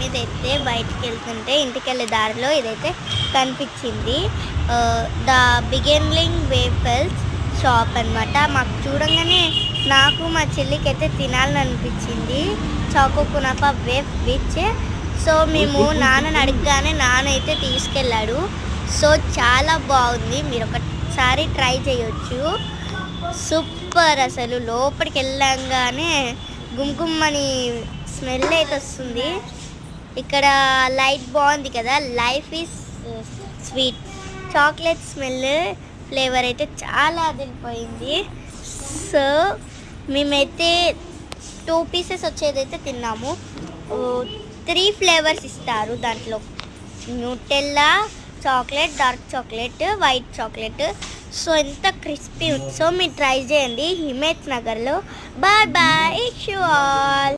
మీద అయితే బయటికి వెళ్తుంటే ఇంటికి వెళ్ళే దారిలో ఇదైతే కనిపించింది. ద బిగినింగ్ వేఫల్స్ షాప్ అనమాట. మాకు చూడంగానే నాకు మా చెల్లికి అయితే తినాలని అనిపించింది చాకో కునాఫా వేఫ్ విచ్. సో మేము నాన్నని అడగగానే నాన్న అయితే తీసుకెళ్ళాడు. సో చాలా బాగుంది, మీరు ఒకసారి ట్రై చేయొచ్చు. సూపర్, అసలు లోపలికి వెళ్ళంగానే గుమ్గుమ్మని స్మెల్ అయితే వస్తుంది. ఇక్కడ లైట్ బాగుంది కదా, life is sweet chocolate smell flavour అయితే చాలా అదిరిపోయింది. సో మేమైతే 2 పీసెస్ వచ్చేదైతే తిన్నాము. 3 ఫ్లేవర్స్ ఇస్తారు దాంట్లో, Nutella, chocolate, dark chocolate, white chocolate. So ఎంత క్రిస్పీ. సో మీరు ట్రై చేయండి హిమేత్ నగర్లో. Bye bye, sure.